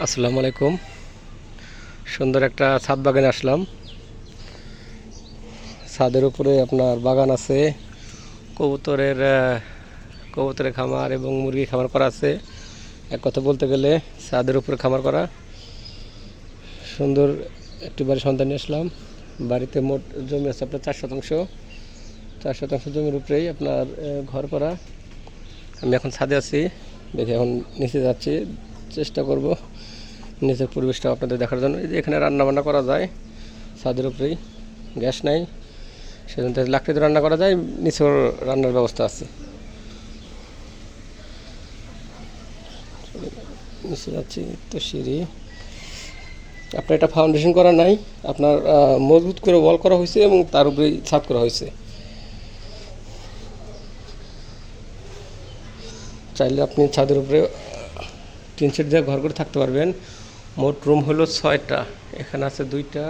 আসসালামু আলাইকুম। সুন্দর একটা ছাদ বাগানে আসলাম। ছাদের উপরে আপনার বাগান আছে, কবুতরের কবুতরের খামার এবং মুরগি খামার করা আছে। এক কথা বলতে গেলে ছাদের উপরে খামার করা। সুন্দর একটি বাড়ির সন্ধান নিয়ে আসলাম। বাড়িতে মোট জমি আছে আপনার 4 শতাংশ। 4 শতাংশ জমির উপরেই আপনার ঘর করা। আমি এখন ছাদে আছি, দেখে এখন নিচে যাচ্ছি, চেষ্টা করব নিচের পরিবেশটা আপনাদের দেখার জন্য। এই যে এখানে রান্না বান্না করা যায় ছাদের উপরেই, গ্যাস নাই, সেজন্য লাকড়িতে রান্না করা যায়, নিচেও রান্নার ব্যবস্থা আছে। নিচে যাচ্ছি তো সিঁড়ি। আপনার এটা ফাউন্ডেশন করা নাই, আপনার মজবুত করে ওয়াল করা হয়েছে এবং তার উপরেই ছাদ করা হয়েছে। চাইলে আপনি ছাদের উপরে টিন শেড দিয়ে ঘর করে থাকতে পারবেন। মোট রুম হলো 6টা। এখানে আছে 2টা,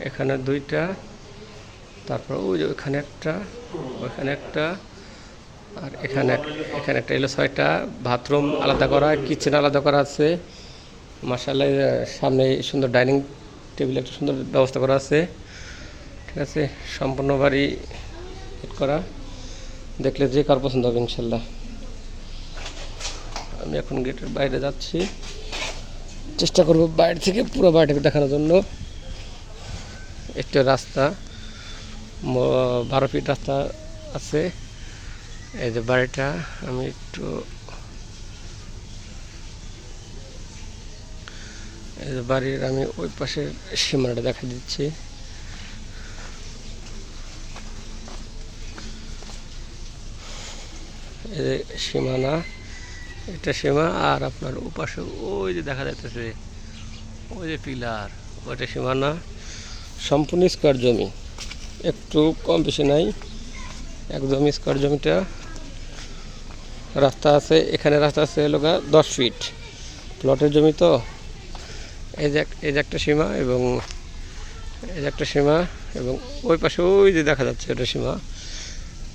এখানে 2টা, তারপর ওই যে ওইখানে একটা, ওইখানে একটা, আর এখানে একটা, এলো 6টা। বাথরুম আলাদা করা, কিচেন আলাদা করা আছে। মাশাআল্লাহ, সামনে সুন্দর ডাইনিং টেবিল একটা সুন্দর ব্যবস্থা করা আছে। ঠিক আছে, সম্পূর্ণ বাড়ি ফিট করা, দেখলে যে কার পছন্দ হবে ইনশাল্লাহ। আমি এখন গেটের বাইরে যাচ্ছি, চেষ্টা করব বাইরে থেকে পুরো বাড়িটাকে দেখানোর জন্য। একটা রাস্তা, 12 ফিট রাস্তা আছে। এই যে বাড়িটা, আমি একটু এই যে বাড়ির আমি ওই পাশের সীমানাটা দেখা দিচ্ছি। এই যে সীমানা, এটা সীমা, আর আপনার ওপাশে ওই যে দেখা যাইতেছে ওই যে পিলার, ওইটা সীমানা। সম্পূর্ণ স্কোয়ার জমি, একটু কম বেশি নাই, একদম স্কোয়ার জমিটা। রাস্তা আছে, এখানে রাস্তা আছে হলো 10 ফিট, প্লটের জমি তো। এই যে একটা সীমা, এবং এই যে একটা সীমা, এবং ওই পাশে ওই যে দেখা যাচ্ছে ওটা সীমা।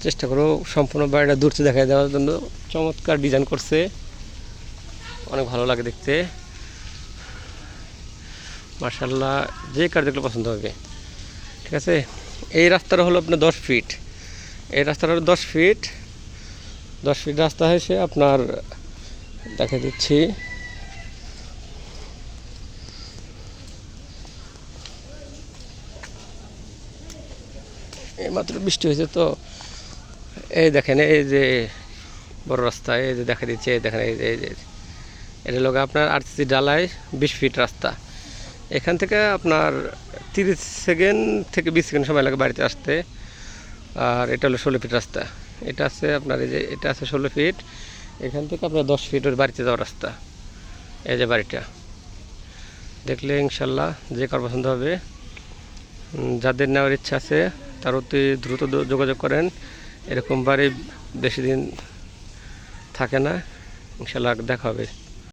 চেষ্টা করো সম্পূর্ণ বাড়িটা দূর থেকে দেখা দেওয়ার জন্য। চমৎকার ডিজাইন করছে, অনেক ভালো লাগে দেখতে। মাশাআল্লাহ, যে কার দেখলে পছন্দ হবে। ঠিক আছে, এই রাস্তাটা হলো আপনার 10 ফিট। এই রাস্তাটা হলো 10 ফিট। 10 ফিট রাস্তা হয়েছে আপনার, দেখা দিচ্ছি। এইমাত্র বৃষ্টি হয়েছে তো, এই দেখেন এই যে বড় রাস্তা, এই যে দেখা দিচ্ছে, এই দেখেন এই যে এটা লোক আপনার আরসিসি ডালাই 20 ফিট রাস্তা। এখান থেকে আপনার 30 সেকেন্ড থেকে 20 সেকেন্ড সময় লাগে বাড়িতে আসতে। আর এটা হলো 16 ফিট রাস্তা। এটা আছে আপনার, এই যে এটা আছে 16 ফিট। এখান থেকে আপনার 10 ফিট ওর বাড়িতে যাওয়ার রাস্তা। এই যে বাড়িটা দেখলে ইনশাল্লাহ যে কার পছন্দ হবে। যাদের নেওয়ার ইচ্ছা আছে তার অতি দ্রুত যোগাযোগ করেন। এরকম বাড়ি বেশি দিন থাকে না, ইনশাল্লাহ দেখা হবে।